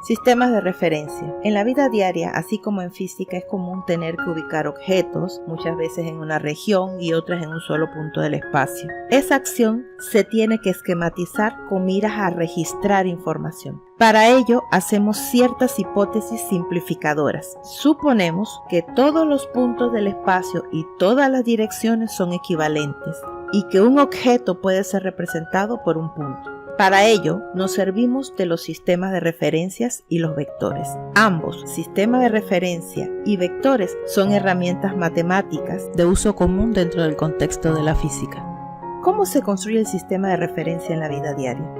Sistemas de referencia. En la vida diaria, así como en física, es común tener que ubicar objetos, muchas veces en una región y otras en un solo punto del espacio. Esa acción se tiene que esquematizar con miras a registrar información. Para ello, hacemos ciertas hipótesis simplificadoras. Suponemos que todos los puntos del espacio y todas las direcciones son equivalentes y que un objeto puede ser representado por un punto. Para ello, nos servimos de los sistemas de referencias y los vectores. Ambos, sistemas de referencia y vectores, son herramientas matemáticas de uso común dentro del contexto de la física. ¿Cómo se construye el sistema de referencia en la vida diaria?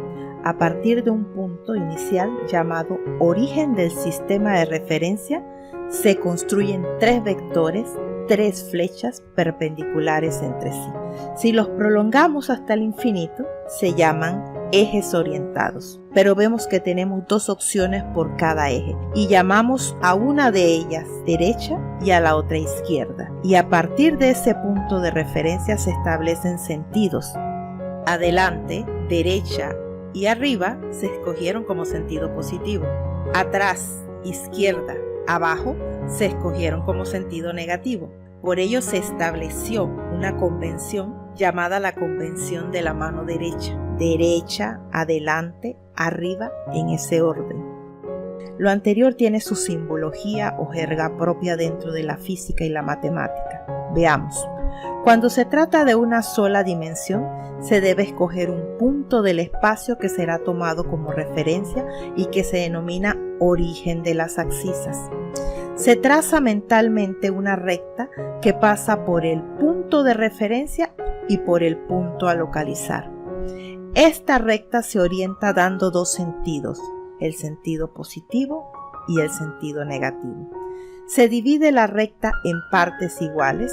A partir de un punto inicial llamado origen del sistema de referencia, se construyen tres vectores, tres flechas perpendiculares entre sí. Si los prolongamos hasta el infinito, se llaman ejes orientados, pero vemos que tenemos dos opciones por cada eje y llamamos a una de ellas derecha y a la otra izquierda, y a partir de ese punto de referencia se establecen sentidos. Adelante, derecha y arriba se escogieron como sentido positivo. Atrás, izquierda, abajo se escogieron como sentido negativo. Por ello se estableció una convención llamada la convención de la mano derecha. Derecha, adelante, arriba, en ese orden. Lo anterior tiene su simbología o jerga propia dentro de la física y la matemática. Veamos. Cuando se trata de una sola dimensión, se debe escoger un punto del espacio que será tomado como referencia y que se denomina origen de las abscisas. Se traza mentalmente una recta que pasa por el punto de referencia y por el punto a localizar. Esta recta se orienta dando dos sentidos, el sentido positivo y el sentido negativo. Se divide la recta en partes iguales,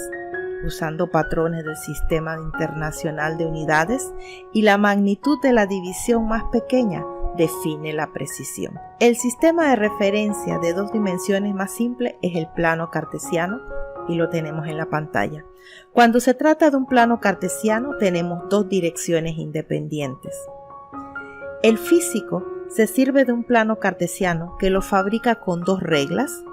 usando patrones del Sistema Internacional de Unidades, y la magnitud de la división más pequeña define la precisión. El sistema de referencia de dos dimensiones más simple es el plano cartesiano, y lo tenemos en la pantalla. Cuando se trata de un plano cartesiano, tenemos dos direcciones independientes. El físico se sirve de un plano cartesiano que lo fabrica con dos reglas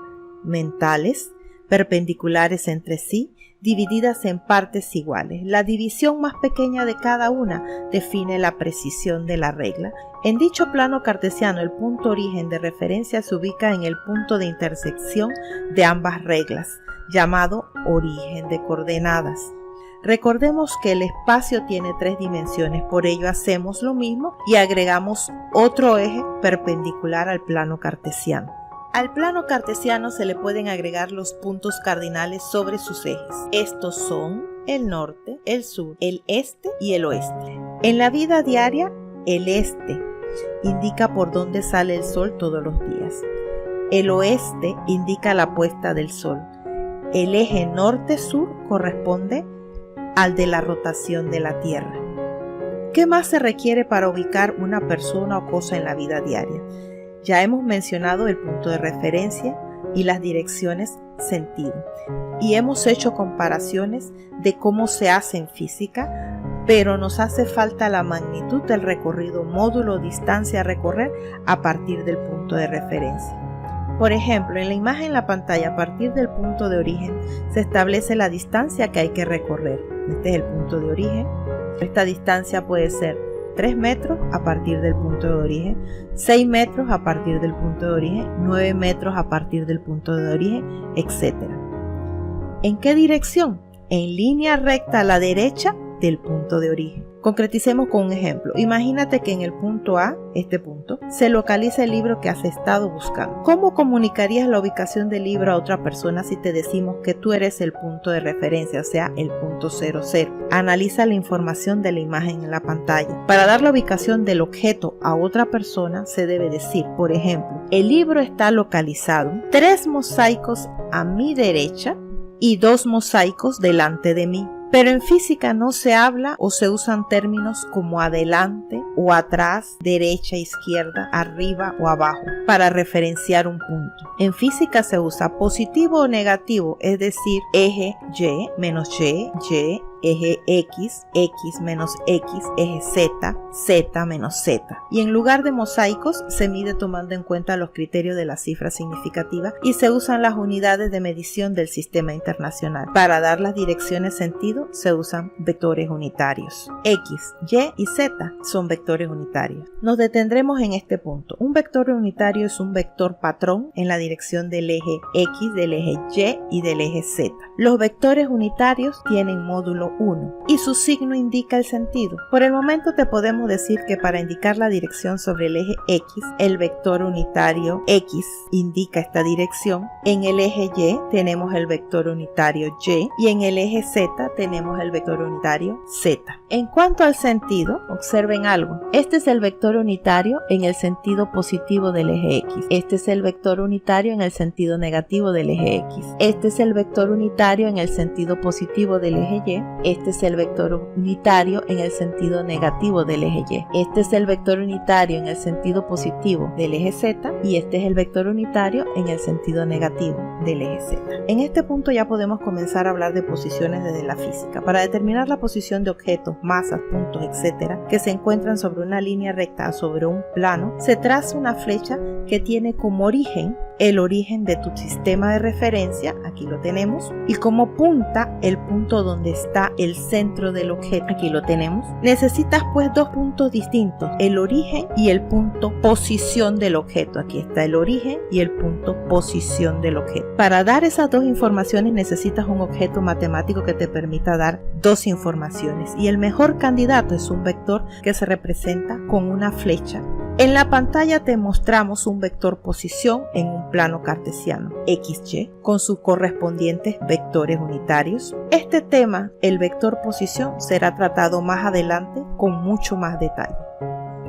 mentales, perpendiculares entre sí, divididas en partes iguales. La división más pequeña de cada una define la precisión de la regla. En dicho plano cartesiano, el punto origen de referencia se ubica en el punto de intersección de ambas reglas, llamado origen de coordenadas. Recordemos que el espacio tiene tres dimensiones, por ello hacemos lo mismo y agregamos otro eje perpendicular al plano cartesiano. Al plano cartesiano se le pueden agregar los puntos cardinales sobre sus ejes. Estos son el norte, el sur, el este y el oeste. En la vida diaria, el este indica por dónde sale el sol todos los días. El oeste indica la puesta del sol. El eje norte-sur corresponde al de la rotación de la Tierra. ¿Qué más se requiere para ubicar una persona o cosa en la vida diaria? Ya hemos mencionado el punto de referencia y las direcciones sentido, y hemos hecho comparaciones de cómo se hace en física, pero nos hace falta la magnitud del recorrido módulo o distancia a recorrer a partir del punto de referencia. Por ejemplo, en la imagen en la pantalla, a partir del punto de origen, se establece la distancia que hay que recorrer. Este es el punto de origen. Esta distancia puede ser 3 metros a partir del punto de origen, 6 metros a partir del punto de origen, 9 metros a partir del punto de origen, etc. ¿En qué dirección? En línea recta a la derecha del punto de origen. Concreticemos con un ejemplo. Imagínate que en el punto A, este punto, se localiza el libro que has estado buscando. ¿Cómo comunicarías la ubicación del libro a otra persona si te decimos que tú eres el punto de referencia, o sea, el punto 00? Analiza la información de la imagen en la pantalla. Para dar la ubicación del objeto a otra persona, se debe decir, por ejemplo, el libro está localizado 3 mosaicos a mi derecha y 2 mosaicos delante de mí. Pero en física no se habla o se usan términos como adelante o atrás, derecha, izquierda, arriba o abajo para referenciar un punto. En física se usa positivo o negativo, es decir, eje Y, menos Y, eje X, X menos X, eje Z, Z menos Z. Y en lugar de mosaicos se mide tomando en cuenta los criterios de la cifra significativa y se usan las unidades de medición del sistema internacional. Para dar las direcciones sentido se usan vectores unitarios. X, Y y Z son vectores unitarios. Nos detendremos en este punto. Un vector unitario es un vector patrón en la dirección del eje X, del eje Y y del eje Z. Los vectores unitarios tienen módulo 1 y su signo indica el sentido. Por el momento te podemos decir que para indicar la dirección sobre el eje X, el vector unitario X indica esta dirección. En el eje Y tenemos el vector unitario Y y en el eje Z tenemos el vector unitario Z. En cuanto al sentido, observen algo. Este es el vector unitario en el sentido positivo del eje X. Este es el vector unitario en el sentido negativo del eje X. Este es el vector unitario en el sentido positivo del eje Y. Este es el vector unitario en el sentido negativo del eje Y. Este es el vector unitario en el sentido positivo del eje Z y este es el vector unitario en el sentido negativo del eje Z. En este punto ya podemos comenzar a hablar de posiciones desde la física. Para determinar la posición de objetos, masas, puntos, etc., que se encuentran sobre una línea recta o sobre un plano, se traza una flecha que tiene como origen el origen de tu sistema de referencia, aquí lo tenemos, y como punta el punto donde está el centro del objeto, aquí lo tenemos. Necesitas pues dos puntos distintos, el origen y el punto posición del objeto. Aquí está el origen y el punto posición del objeto. Para dar esas dos informaciones necesitas un objeto matemático que te permita dar dos informaciones, y el mejor candidato es un vector que se representa con una flecha. En la pantalla te mostramos un vector posición en un plano cartesiano, XY, con sus correspondientes vectores unitarios. Este tema, el vector posición, será tratado más adelante con mucho más detalle.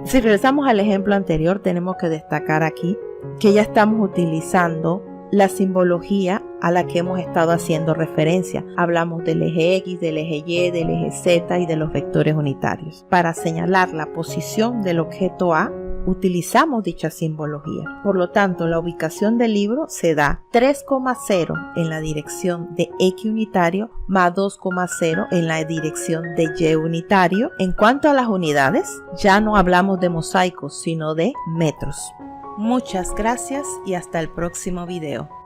Si regresamos al ejemplo anterior, tenemos que destacar aquí que ya estamos utilizando la simbología a la que hemos estado haciendo referencia. Hablamos del eje X, del eje Y, del eje Z y de los vectores unitarios. Para señalar la posición del objeto A, utilizamos dicha simbología. Por lo tanto, la ubicación del libro se da 3,0 en la dirección de X unitario más 2,0 en la dirección de Y unitario. En cuanto a las unidades, ya no hablamos de mosaicos, sino de metros. Muchas gracias y hasta el próximo video.